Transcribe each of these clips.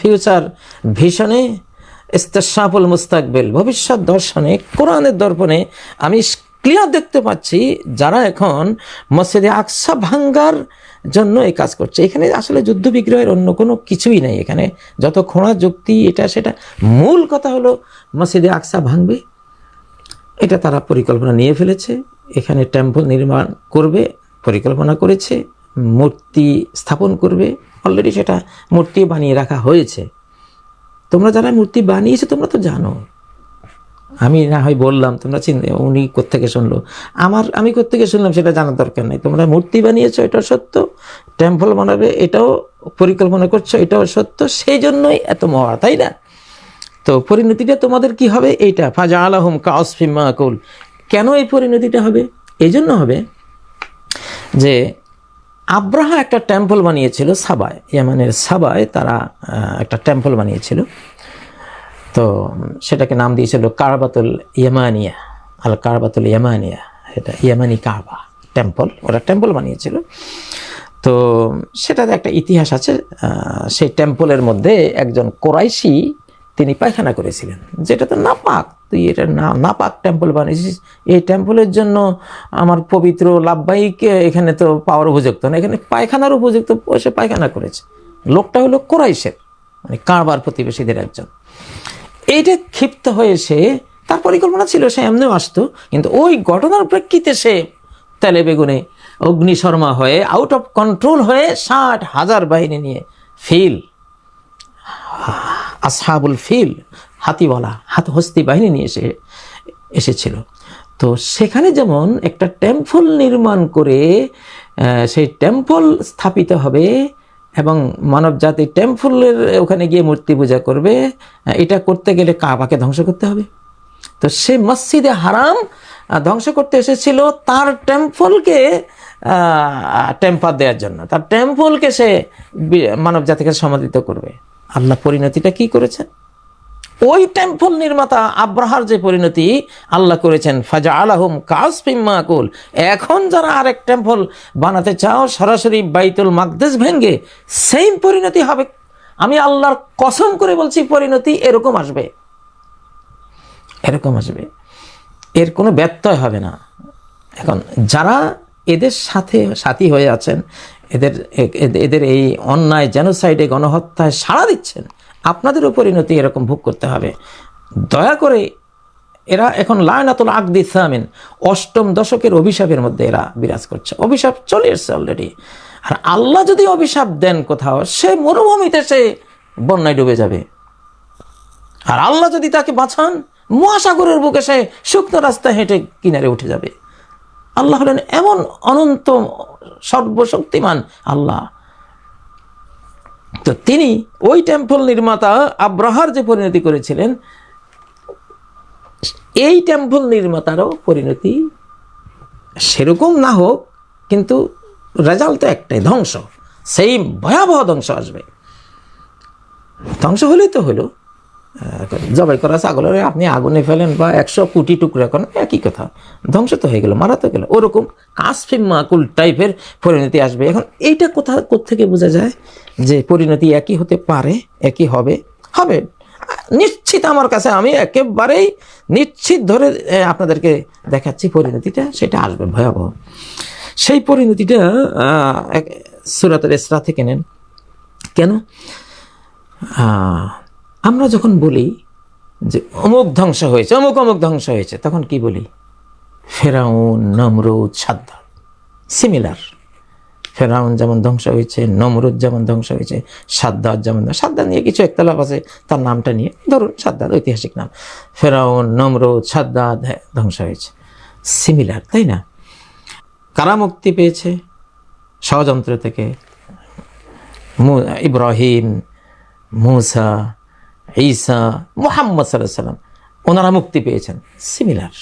Future ভিশনে, ইস্তেশাফুল মুস্তাকবিল, ভবিষ্যৎ দর্শনে, কোরআনের দর্পণে আমি ক্লিয়ার দেখতে পাচ্ছি যারা এখন মসজিদে আকসা ভাঙ্গার জন্য এই কাজ করছে। এখানে আসলে যুদ্ধ বিগ্রহের অন্য কোনো কিছুই নেই, এখানে যত খোঁড়া যুক্তি এটা সেটা, মূল কথা হলো মসজিদে আকসা ভাঙবে, এটা তারা পরিকল্পনা নিয়ে ফেলেছে। এখানে টেম্পল নির্মাণ করবে, পরিকল্পনা করেছে, মূর্তি স্থাপন করবে, অলরেডি সেটা মূর্তি বানিয়ে রাখা হয়েছে। তোমরা যারা মূর্তি বানিয়েছে তোমরা তো জানো, আমি না হয় বললাম, তোমরা উনি কোত্থেকে শুনলো, আমি কোত্থেকে শুনলাম সেটা জানার দরকার নেই। তোমরা মূর্তি বানিয়েছো এটাও সত্য, টেম্পল বানাবে এটাও পরিকল্পনা করছো এটাও সত্য, সেই জন্যই এত মহা, তাই না? তো পরিণতিটা তোমাদের কি হবে এইটা, ফাজআলাহুম কাআসফিম মাকুল। কেন এই পরিণতিটা হবে? এই জন্য হবে যে আব্রাহা একটা টেম্পল বানিয়েছিল সাবায়, ইয়ামানের সাবায় তারা একটা টেম্পল বানিয়েছিল। তো সেটাকে নাম দিয়েছিল কারবাতুল ইয়ামানিয়া, আল কারবাতুল ইয়ামানিয়া, এটা ইয়ামানি কারবা টেম্পল, ওরা টেম্পল বানিয়েছিল। তো সেটাতে একটা ইতিহাস আছে। সেই টেম্পলের মধ্যে একজন কোরাইশি তিনি পায়খানা করেছিলেন, যেটা তো নাপাক, তুই এটা নাপাক টেম্পল বানিয়েছিস, এই টেম্পলের জন্য আমার পবিত্র লাভবাহিক এখানে তো পাওয়ার উপযুক্ত না, এখানে পায়খানার উপযুক্ত, সে পায়খানা করেছে। লোকটা হলো কোরাইশের, মানে কারবার প্রতিবেশীদের একজন। এইটা ক্ষিপ্ত হয়ে সে, তার পরিকল্পনা ছিল সে এমনিও আসতো, কিন্তু ওই ঘটনার প্রেক্ষিতে সে তেলে বেগুনে অগ্নিশর্মা হয়ে আউট অফ কন্ট্রোল হয়ে 60,000 বাহিনী নিয়ে ফিল, আসহাবুল ফিল, হাতিওয়ালা হস্তি বাহিনী নিয়ে এসেছিল। তো সেখানে যেমন একটা টেম্পল নির্মাণ করে সেই টেম্পল স্থাপিত হবে এবং মানব জাতি টেম্পলের ওখানে গিয়ে মূর্তি পূজা করবে, এটা করতে গেলে কাবাকে ধ্বংস করতে হবে। তো সে মসজিদে হারাম ধ্বংস করতে এসেছিল তার টেম্পলকে টেম্পার দেওয়ার জন্য, তার টেম্পলকে সে মানব জাতিকে সমাদৃত করবে। আল্লাহ পরিণতিটা কি করেছেন? ওই টেম্পল নির্মাতা আব্রাহার যে পরিণতি আল্লাহ করেছেন, ফাজআলাহুম কাআসফিম মাকুল। এখন যারা আরেক টেম্পল বানাতে চাও সরাসরি বাইতুল মাকদেস ভেঙে, সেম পরিণতি হবে। আমি আল্লাহর কসম করে বলছি, পরিণতি এরকম আসবে, এরকম আসবে, এর কোনো ব্যত্যয় হবে না। এখন যারা এদের সাথী হয়ে আছেন, এদের এই অন্যায় জেনোসাইডে, গণহত্যায় সাড়া দিচ্ছেন, আপনাদেরও পরিণতি এরকম ভোগ করতে হবে। দয়া করে, এরা এখন লায়নাতুল আকদি সামিন, 8ম দশকের অভিশাপের মধ্যে এরা বিরাজ করছে। অভিশাপ চলে এসছে অলরেডি। আর আল্লাহ যদি অভিশাপ দেন কোথাও, সে মরুভূমিতে সে বন্যায় ডুবে যাবে। আর আল্লাহ যদি তাকে বাঁচান, মহাসাগরের বুকে সে শুকনো রাস্তায় হেঁটে কিনারে উঠে যাবে। আল্লাহ হলেন এমন অনন্ত সর্বশক্তিমান আল্লাহ। তো তিনি ওই টেম্পল নির্মাতা আব্রাহার যে পরিণতি করেছিলেন, এই টেম্পল নির্মাতারও পরিণতি সেরকম না হোক, কিন্তু রেজাল্ট তো একটাই, ধ্বংস। সেই ভয়াবহ ধ্বংস আসবে। ধ্বংস হলেই তো হলো, জবাই করা ছাগলের আপনি আগুনে ফেলেন বা 100 কোটি টুকরা করেন, একই কথা, ধ্বংস তো হয়ে গেল, মারা তো গেল। ওরকম কাসফিম মাকুল টাইপের পরিণতি আসবে। এখন এইটা কোত্থেকে বোঝা যায় যে পরিণতি একই হতে পারে, একই হবে? নিশ্চিত, আমার কাছে, আমি একেবারেই নিশ্চিত ধরে আপনাদেরকে দেখাচ্ছি পরিণতিটা, সেটা আসবে ভয়াবহ। সেই পরিণতিটা সূরাতুল ইসরা থেকে নেন। কেন? আমরা যখন বলি যে অমুক ধ্বংস হয়েছে, অমুক ধ্বংস হয়েছে, তখন কি বলি? ফেরাউন, নমরুদ, সাদ্দাত, সিমিলার। ফেরাউন যেমন ধ্বংস হয়েছে, নমরুদ যেমন ধ্বংস হয়েছে, সাদ্দাত যেমন। সাদ্দাত নিয়ে কিছু একতলাপ আছে, তার নামটা নিয়ে, ধরুন সাদ্দাত ঐতিহাসিক নাম। ফেরাউন, নমরুদ, সাদ্দাত ধ্বংস হয়েছে, সিমিলার, তাই না? কারা মুক্তি পেয়েছে ষড়যন্ত্র থেকে? ইব্রাহিম, মুসা, ঈসা, মুহাম্মদ সাল্লাল্লাহু আলাইহি ওয়াসাল্লাম, ওনারা মুক্তি পেয়েছেন। সিমিলার।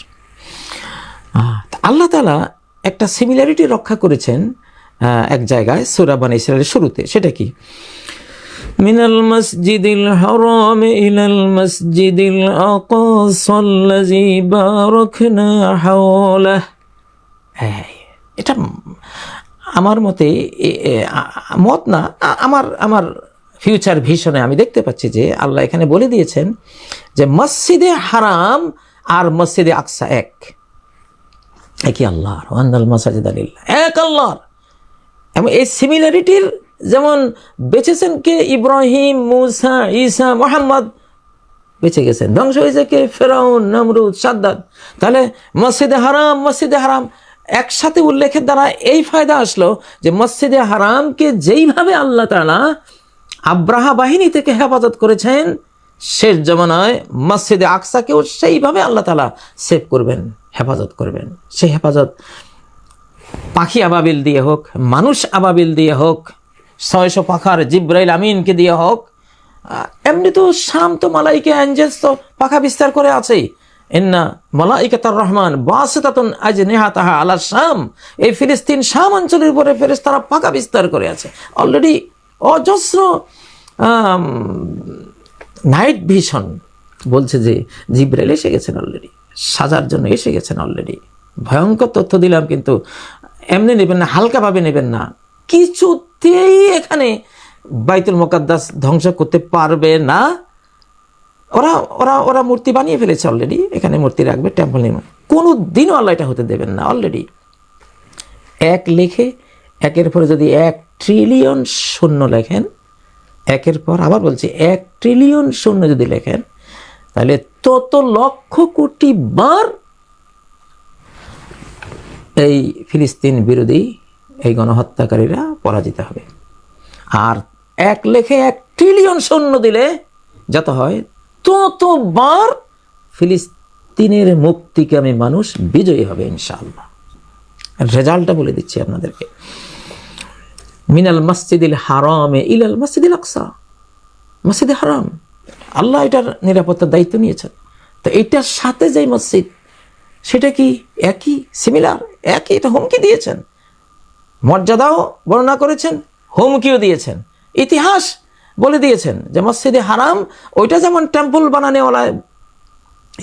আল্লাহ তাআলা একটা সিমিলারিটি রক্ষা করেছেন এক জায়গায় সূরা বনী ইসরাঈলের শুরুতে। সেটা কি? মিনাল মসজিদিল হারাম ইলাল মসজিদিল আকসাল্লাযী বারাকনা হাওলাহ। এটা আমার মতে, মত না, আমার ফিউচার ভিশনে আমি দেখতে পাচ্ছি যে আল্লাহ এখানে বলে দিয়েছেন যে মসজিদে হারাম আর মসজিদে আকসা একই আল্লাহর, ওয়ান্নাল মাসাজিদা লিল্লাহ, এক আল্লাহর। এবং এই সিমিলারিটির যেমন বেঁচেছেন কে? ইব্রাহিম, মুসা, ঈসা, মুহাম্মদ বেঁচে গেছেন। ধ্বংস হয়েছে কে? ফেরাউন, নমরুদ, সাদ্দাত। তাহলে মসজিদে হারাম একসাথে উল্লেখের দ্বারা এই ফায়দা আসলো যে মসজিদে হারামকে যেইভাবে আল্লাহ তাআলা আব্রাহা বাহিনী থেকে হেফাজত করেছেন, শেষ জমানায় মসজিদে আকসাকেও সেইভাবে আল্লাহ তাআলা সেভ করবেন, হেফাজত করবেন। সেই হেফাজত পাখি আবাবিল দিয়ে হোক, মানুষ আবাবিল দিয়ে হোক, 600 পাখার জিব্রাইল আমিনকে দিয়ে হোক, এমনি তো শাম তো মালাইকা অ্যাঞ্জেলস তো পাখা বিস্তার করে আছেই। ইন্না মালাইকাতুর রহমান বাসিতাতুন আজনিহাতাহা আলা শাম, এই ফিলিস্তিন শাম অঞ্চলের উপরে ফেরেশতারা পাখা বিস্তার করে আছে। অলরেডি অজস্র নাইট ভিশন বলছে যে জিব্রাইল এসে গেছেন অলরেডি, সাজার জন্য এসে গেছেন অলরেডি। ভয়ঙ্কর তথ্য দিলাম, কিন্তু এমনি নেবেন না, হালকাভাবে নেবেন না। কিছুতেই এখানে বাইতুল মুকাদ্দাস ধ্বংস করতে পারবে না। ওরা ওরা ওরা মূর্তি বানিয়ে ফেলেছে অলরেডি, এখানে মূর্তি রাখবে, টেম্পল নির্মাণ। কোনো দিনও আল্লাহ এটা হতে দেবেন না। অলরেডি এক লেখে একের পরে যদি 1 ট্রিলিয়ন শূন্য লেখেন, একের পর আবার বলছি 1 ট্রিলিয়ন শূন্য যদি লেখেন, তাহলে তত লক্ষ কোটি বার এই ফিলিস্তিন বিরোধী এই গণহত্যাকারীরা পরাজিত হবে। আর 1 লেখে 1 ট্রিলিয়ন শূন্য দিলে যত হয়, ততবার ফিলিস্তিনের মুক্তিকামী মানুষ বিজয়ী হবে ইনশাআল্লাহ। রেজাল্টটা বলে দিচ্ছি আপনাদেরকে। মিনাল মসজিদিল হারামে ইলাল মসজিদিল আকসা, মসজিদে হারাম, আল্লাহ এটার নিরাপত্তার দায়িত্ব নিয়েছেন। তো এটার সাথে যে মসজিদ, সেটা কি একই, সিমিলার, একই। এটা হুমকি দিয়েছেন, মর্যাদাও বর্ণনা করেছেন, হুমকিও দিয়েছেন, ইতিহাস বলে দিয়েছেন যে মসজিদে হারাম ওইটা যেমন টেম্পল বানানোওয়ালা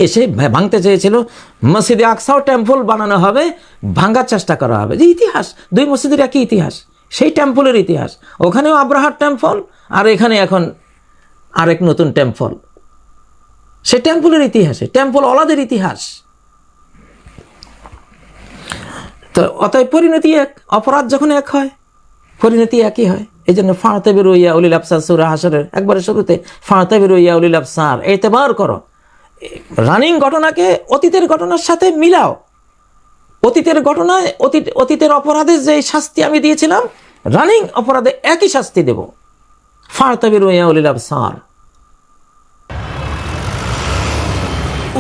এসে ভাঙতে চেয়েছিল, মসজিদে আকসাও টেম্পল বানানো হবে, ভাঙার চেষ্টা করা হবে। যে ইতিহাস, 2 মসজিদের একই ইতিহাস, সেই টেম্পলের ইতিহাস। ওখানেও আব্রাহার টেম্পল, আর এখানে এখন আরেক নতুন টেম্পল। সে টেম্পলের ইতিহাসে, টেম্পল ওলাদের ইতিহাস। তো অতএব পরিণতি এক, অপরাধ যখন এক হয় পরিণতি একই হয়। এই জন্য ফাতাবিরু ইয়া উলিল আবসার, সূরা হাশরের একবারে শুরুতে ফাতাবিরু ইয়া উলিল আবসার, এতেবার করো। রানিং ঘটনাকে অতীতের ঘটনার সাথে মিলাও। অতীতের ঘটনায় অতীতের অপরাধের যে শাস্তি আমি দিয়েছিলাম, রানিং অপরাধে একই শাস্তি দেব। ফাতাবিরু ইয়া উলিল আবসার।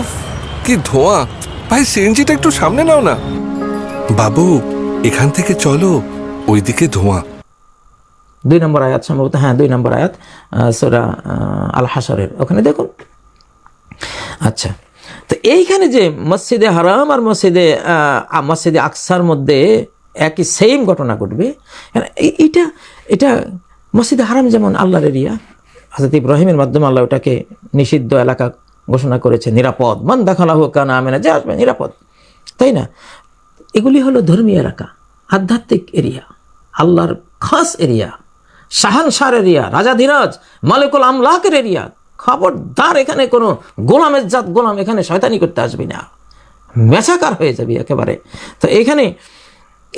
উফ, কি ধোঁয়া! ভাই, সিএনজিটা একটু সামনে নাও না। বাবু, এখান থেকে চলো, ওইদিকে ধোঁয়া। 2 নম্বর আয়াত সম্ভবত, হ্যাঁ 2 নম্বর আয়াত সূরা আল হাশরের, ওখানে দেখুন। আচ্ছা, তো এইখানে যে মসজিদে হারাম আর মসজিদে আকসার মধ্যে একই সেম ঘটনা ঘটবে, এটা মসজিদে হারাম যেমন আল্লাহর এরিয়া, হযরত ইব্রাহিমের মাধ্যমে আল্লাহ ওটাকে নিষিদ্ধ এলাকা ঘোষণা করেছে, নিরাপদ। মান দাখালাহু কানা আমিনা, যে আসবে নিরাপদ, তাই না? এগুলি হলো ধর্মীয় এলাকা, আধ্যাত্মিক এরিয়া, আল্লাহর খাস এরিয়া, শাহানশাহর এরিয়া, রাজাধিরাজ মালিকুল আমলাকের এরিয়া। খবরদার এখানে কোনো গোলামের জাত গোলাম এখানে শয়তানি করতে আসবি না, মেছাকার হয়ে যাবি একেবারে। তো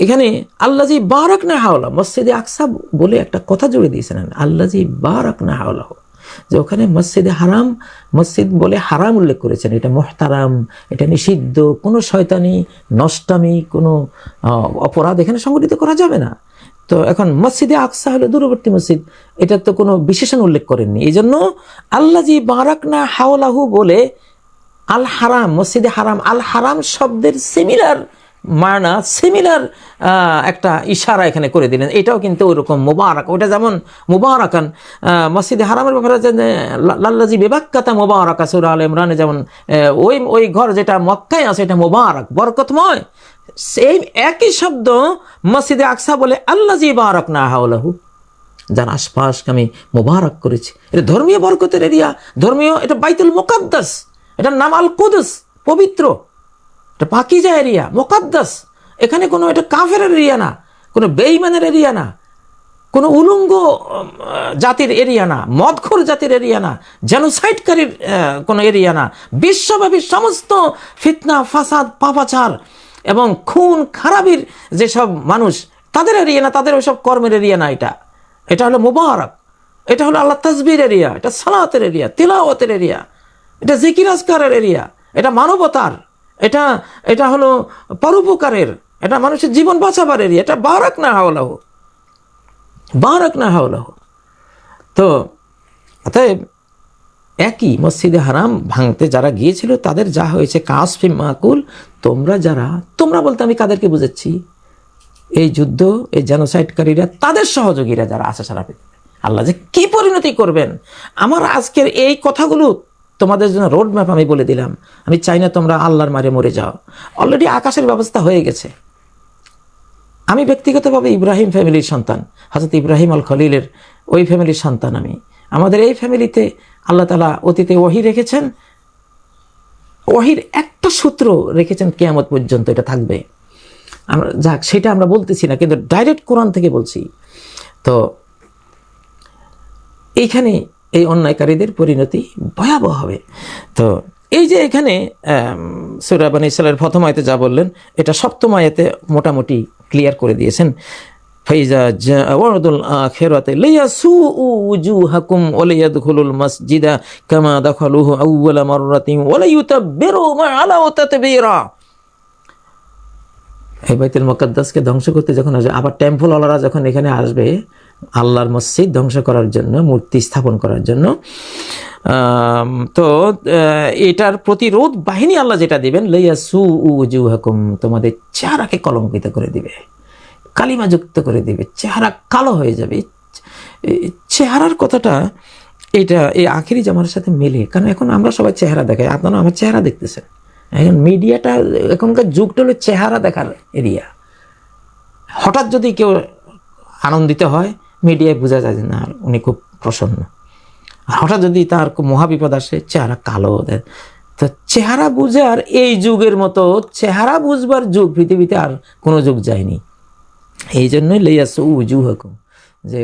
এখানে আল্লাজি বারাক না হাওলা, মসজিদে আকসা বলে একটা কথা জুড়ে দিয়েছেন, আল্লাজি বারাক না হাওলা, যে ওখানে মসজিদে হারাম, মসজিদ বলে হারাম উল্লেখ করেছেন। এটা মুহতারাম, এটা নিষিদ্ধ, কোনো শয়তানি, নষ্টামি, কোনো অপরাধ এখানে সংগঠিত করা যাবে না। তো এখন মসজিদে আকসা হলো দূরবর্তী মসজিদ, এটা তো কোনো বিশেষণ উল্লেখ করেননি। এই জন্য আল্লাজি বারাকনা হাওলাহু বলে আল হারাম, মসজিদে হারাম, আল হারাম শব্দের সিমিলার মানা, সিমিলার একটা ইশারা এখানে করে দিলেন। এটাও কিন্তু ওইরকম মুবারাক, ওইটা যেমন মুবারাকান, মসজিদে হারামের ব্যাপারে লাল্লাজি বিবাক্কাতা মুবারাকা, সূরা আল ইমরানে যেমন ওই ঘর যেটা মক্কায় আছে এটা মুবারাক, বরকতময়। সেই একই শব্দ মসজিদে আকসা বলে আল্লাজি বারাকনা হাওলাহু, যার আশপাশকে আমি মুবারক করেছি। এটা ধর্মীয় বরকতের এরিয়া, ধর্মীয়, এটা বাইতুল মুকাদ্দাস, এটার নাম আল কুদস, পবিত্র, এটা পাকিজা এরিয়া, মুকাদ্দাস। এখানে কোনো এটা কাফেরের এরিয়া না, কোনো বেঈমানের এরিয়া না, কোনো উলঙ্গ জাতির এরিয়া না, মদখোর জাতির এরিয়া না, জেনোসাইডকারীর কোনো এরিয়া না। বিশ্বব্যাপী সমস্ত ফিতনা, ফাসাদ, পাপাচার এবং খুন খারাপির যেসব মানুষ, তাদের এরিয়া না, তাদের ওইসব কর্মের এরিয়া না। এটা হলো মুবারক, এটা হলো আল্লাহ তাসবির এরিয়া, এটা সালাতের এরিয়া, তিলাওয়াতের এরিয়া, এটা জিকির আজকারের এরিয়া, এটা মানবতার, এটা হলো পরোপকারের, এটা মানুষের জীবন বাঁচাবার এরিয়া। এটা বারাক না হাওলাহু, বারাক না হাওলাহু। তো অতএব একই মসজিদে হারাম ভাঙতে যারা গিয়েছিল তাদের যা হয়েছে কাসফি মাকুল। তোমরা বলতে আমি কাদেরকে বুঝাচ্ছি? এই যুদ্ধ, এই জেনোসাইডকারীরা, তাদের সহযোগীরা যারা আছে সারা পৃথিবীতে। আল্লাহ যে কি পরিণতি করবেন, আমার আজকের এই কথাগুলো তোমাদের জন্য রোড ম্যাপ আমি বলে দিলাম। আমি চাই না তোমরা আল্লাহর মারে মরে যাও। অলরেডি আকাশের ব্যবস্থা হয়ে গেছে। আমি ব্যক্তিগতভাবে ইব্রাহিম ফ্যামিলির সন্তান, হযরত ইব্রাহিম আল খলিলের ওই ফ্যামিলির সন্তান আমি। আমাদের এই ফ্যামিলিতে আল্লাহ তাআলা অতীতে ওহী রেখেছেন, ওহীর একটা সূত্র রেখেছেন কিয়ামত পর্যন্ত, এটা থাকবে। সেটা আমরা বলতেছি না, কিন্তু ডাইরেক্ট কোরআন থেকে বলছি। তো এইখানে এই অন্যায়কারীদের পরিণতি ভয়াবহ হবে। তো এই যে এখানে সূরা বনী ইসরাঈলের প্রথম আয়াতে যা বললেন, এটা সপ্তম আয়াতে মোটামুটি ক্লিয়ার করে দিয়েছেন। ফাইজা জাআ ওয়াদুল আখিরাতি লিয়াসুউ উজুহাকুম ওয়া লিয়াদখুলুল মাসজিদা কামা দাখালুহু আউওয়ালা মাররাতিন ওয়া লিয়ুতাব্বিরু মা আলাউ তাতবীরা। এই বাইতুল মুকাদ্দাসকে ধ্বংস করতে যখন আসবে, আবার টেম্পল ওয়ালারা যখন এখানে আসবে আল্লাহর মসজিদ ধ্বংস করার জন্য, মূর্তি স্থাপন করার জন্য, তো এটার প্রতিরোধ বাহিনী আল্লাহ যেটা দিবেন, লাইয়াসু উজুহাকুম, তোমাদের চেহারাকে কলঙ্কিত করে দিবে, কালিমাযুক্ত করে দিবে, চেহারা কালো হয়ে যাবে। চেহারার কথাটা এটা এই আখিরি জামানের সাথে মেলে, কারণ এখন আমরা সবাই চেহারা দেখাই। আপনারা আমার চেহারা দেখতেছেন। এখন মিডিয়াটা, এখনকার যুগটা হলো চেহারা দেখার এরিয়া। হঠাৎ যদি কেউ আনন্দিত হয়, মিডিয়ায় বোঝা যায় যে না, উনি খুব প্রসন্ন। হঠাৎ যদি তার খুব মহাবিপদ আসে, চেহারা কালো দেয়। তো চেহারা বুঝার এই যুগের মতো চেহারা বুঝবার যুগ পৃথিবীতে আর কোনো যুগ যায়নি। এই জন্যই লাইয়াসু উজুহাকুম, যে